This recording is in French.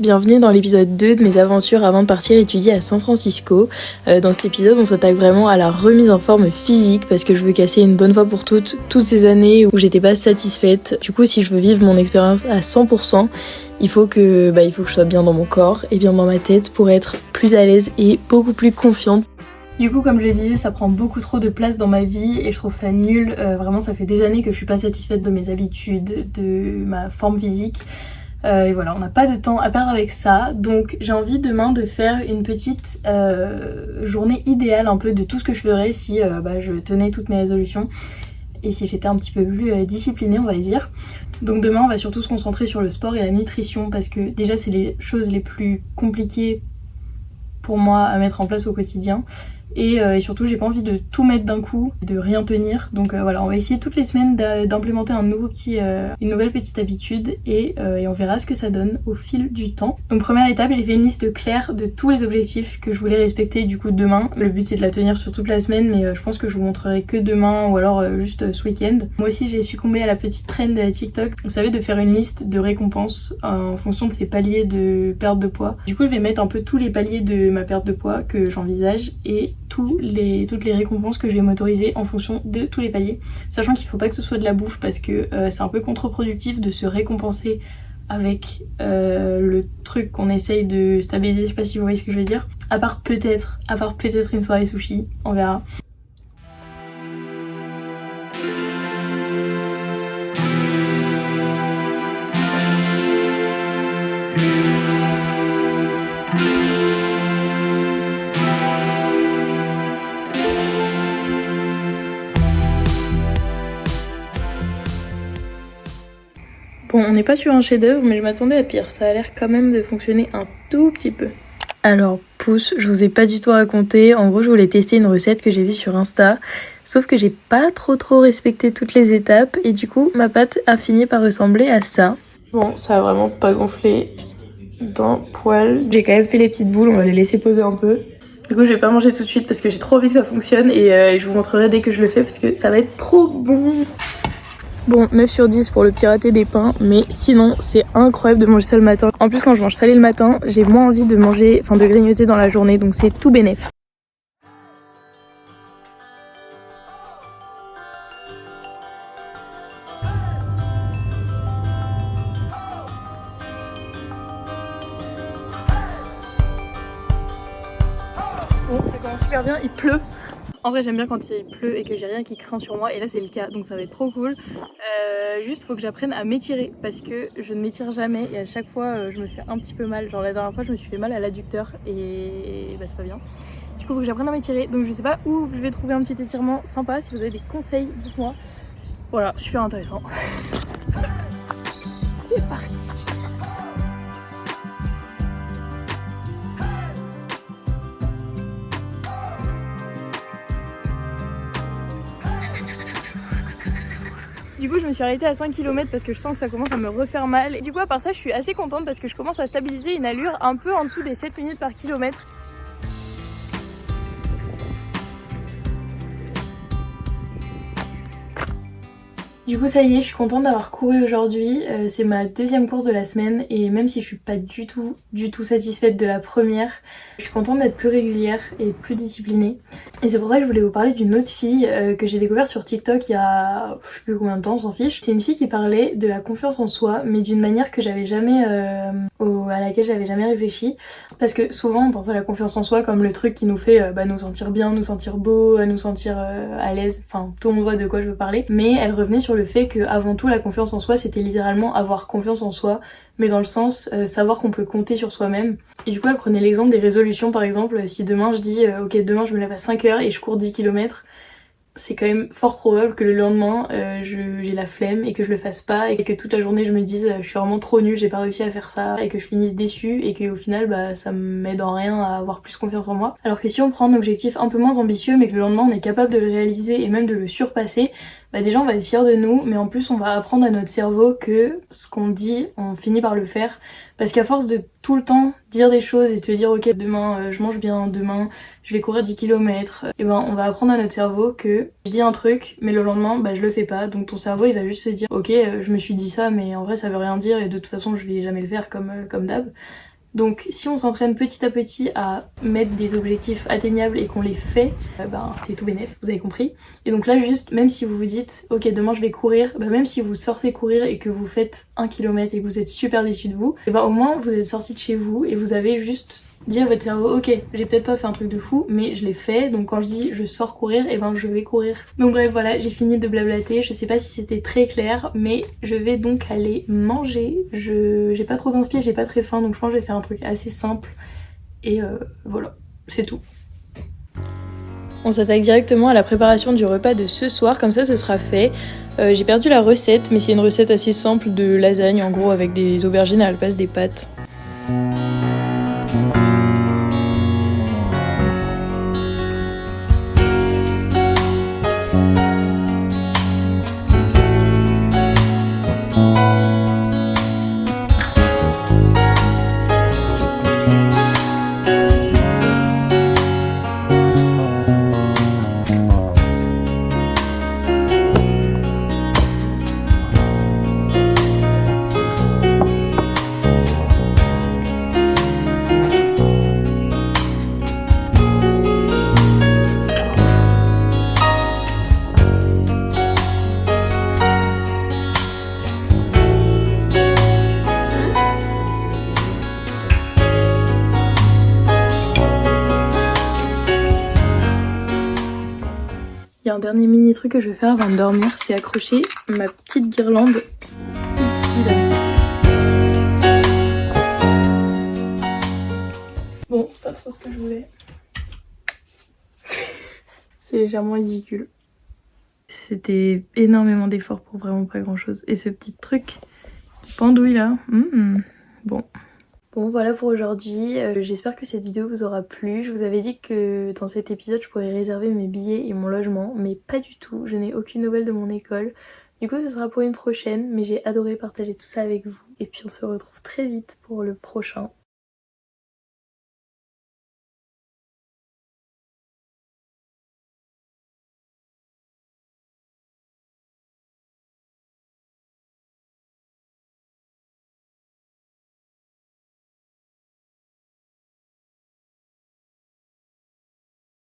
Bienvenue dans l'épisode 2 de mes aventures avant de partir étudier à San Francisco. Dans cet épisode, on s'attaque vraiment à la remise en forme physique parce que je veux casser une bonne fois pour toutes ces années où j'étais pas satisfaite. Du coup, si je veux vivre mon expérience à 100%, il faut que je sois bien dans mon corps et bien dans ma tête pour être plus à l'aise et beaucoup plus confiante. Du coup, comme je le disais, ça prend beaucoup trop de place dans ma vie et je trouve ça nul. Vraiment, ça fait des années que je suis pas satisfaite de mes habitudes, de ma forme physique. Et voilà, on n'a pas de temps à perdre avec ça. Donc j'ai envie demain de faire une petite journée idéale un peu de tout ce que je ferais si je tenais toutes mes résolutions. Et si j'étais un petit peu plus disciplinée, on va dire. Donc demain, on va surtout se concentrer sur le sport et la nutrition parce que déjà, c'est les choses les plus compliquées pour moi à mettre en place au quotidien. Et surtout, j'ai pas envie de tout mettre d'un coup, de rien tenir. Donc voilà, on va essayer toutes les semaines d'implémenter une nouvelle petite habitude et on verra ce que ça donne au fil du temps. Donc première étape, j'ai fait une liste claire de tous les objectifs que je voulais respecter du coup demain. Le but c'est de la tenir sur toute la semaine, mais je pense que je vous montrerai que demain ou alors juste ce week-end. Moi aussi, j'ai succombé à la petite trend TikTok. Vous savez, de faire une liste de récompenses en fonction de ses paliers de perte de poids. Du coup, je vais mettre un peu tous les paliers de ma perte de poids que j'envisage et toutes les récompenses que je vais m'autoriser en fonction de tous les paliers, sachant qu'il faut pas que ce soit de la bouffe parce que c'est un peu contre-productif de se récompenser avec le truc qu'on essaye de stabiliser, je sais pas si vous voyez ce que je veux dire, à part peut-être une soirée sushi, on verra. Bon, on n'est pas sur un chef-d'œuvre, mais je m'attendais à pire. Ça a l'air quand même de fonctionner un tout petit peu. Alors, pouce, je vous ai pas du tout raconté. En gros, je voulais tester une recette que j'ai vue sur Insta. Sauf que j'ai pas trop respecté toutes les étapes. Et du coup, ma pâte a fini par ressembler à ça. Bon, ça a vraiment pas gonflé d'un poil. J'ai quand même fait les petites boules, on va les laisser poser un peu. Du coup, je vais pas manger tout de suite parce que j'ai trop envie que ça fonctionne. Et je vous montrerai dès que je le fais parce que ça va être trop bon. Bon, 9 sur 10 pour le petit raté des pains, mais sinon c'est incroyable de manger ça le matin. En plus, quand je mange salé le matin, j'ai moins envie de de grignoter dans la journée, donc c'est tout bénef. Bon, ça commence super bien, il pleut. En vrai, j'aime bien quand il pleut et que j'ai rien qui craint sur moi, et là c'est le cas, donc ça va être trop cool. Juste faut que j'apprenne à m'étirer parce que je ne m'étire jamais et à chaque fois je me fais un petit peu mal. Genre la dernière fois je me suis fait mal à l'adducteur et c'est pas bien. Du coup faut que j'apprenne à m'étirer, donc je sais pas où je vais trouver un petit étirement sympa. Si vous avez des conseils, dites-moi. Voilà, super intéressant. C'est parti. Du coup, je me suis arrêtée à 5 km parce que je sens que ça commence à me refaire mal. Et du coup, à part ça, je suis assez contente parce que je commence à stabiliser une allure un peu en dessous des 7 minutes par kilomètre. Du coup, ça y est, je suis contente d'avoir couru aujourd'hui. C'est ma deuxième course de la semaine et même si je suis pas du tout satisfaite de la première, je suis contente d'être plus régulière et plus disciplinée. Et c'est pour ça que je voulais vous parler d'une autre fille que j'ai découverte sur TikTok il y a je sais plus combien de temps, on s'en fiche. C'est une fille qui parlait de la confiance en soi, mais d'une manière que j'avais jamais à laquelle j'avais jamais réfléchi. Parce que souvent on pense à la confiance en soi comme le truc qui nous fait nous sentir bien, nous sentir beau, nous sentir à l'aise. Enfin, tout le monde voit de quoi je veux parler. Mais elle revenait sur le fait que avant tout la confiance en soi c'était littéralement avoir confiance en soi, mais dans le sens savoir qu'on peut compter sur soi-même. Et du coup elle prenait l'exemple des résolutions, par exemple si demain je dis ok demain je me lève à 5h et je cours 10 km, c'est quand même fort probable que le lendemain j'ai la flemme et que je le fasse pas et que toute la journée je me dise je suis vraiment trop nulle, j'ai pas réussi à faire ça, et que je finisse déçue et qu'au final ça m'aide en rien à avoir plus confiance en moi. Alors que si on prend un objectif un peu moins ambitieux mais que le lendemain on est capable de le réaliser et même de le surpasser, déjà on va être fiers de nous, mais en plus on va apprendre à notre cerveau que ce qu'on dit on finit par le faire, parce qu'à force de tout le temps dire des choses et te dire ok demain je mange bien, demain je vais courir 10 km, et on va apprendre à notre cerveau que je dis un truc mais le lendemain je le fais pas, donc ton cerveau il va juste se dire ok je me suis dit ça mais en vrai ça veut rien dire et de toute façon je vais jamais le faire comme d'hab. Donc si on s'entraîne petit à petit à mettre des objectifs atteignables et qu'on les fait, c'est tout bénef, vous avez compris. Et donc là juste, même si vous vous dites ok demain je vais courir, même si vous sortez courir et que vous faites 1 km et que vous êtes super déçu de vous, au moins vous êtes sorti de chez vous et vous avez juste dit à votre cerveau ok j'ai peut-être pas fait un truc de fou mais je l'ai fait, donc quand je dis je sors courir, je vais courir. Donc bref voilà, j'ai fini de blablater, je sais pas si c'était très clair mais je vais donc aller manger. J'ai pas trop d'inspi, j'ai pas très faim, donc je pense que je vais faire un truc assez simple et voilà, c'est tout. On s'attaque directement à la préparation du repas de ce soir, comme ça ce sera fait. J'ai perdu la recette mais c'est une recette assez simple de lasagne en gros avec des aubergines à la place des pâtes. Il y a un dernier mini truc que je vais faire avant de dormir, c'est accrocher ma petite guirlande ici là. Bon, c'est pas trop ce que je voulais. C'est légèrement ridicule. C'était énormément d'efforts pour vraiment pas grand chose. Et ce petit truc qui pendouille là, bon. Bon voilà pour aujourd'hui, j'espère que cette vidéo vous aura plu. Je vous avais dit que dans cet épisode je pourrais réserver mes billets et mon logement, mais pas du tout, je n'ai aucune nouvelle de mon école. Du coup ce sera pour une prochaine, mais j'ai adoré partager tout ça avec vous. Et puis on se retrouve très vite pour le prochain.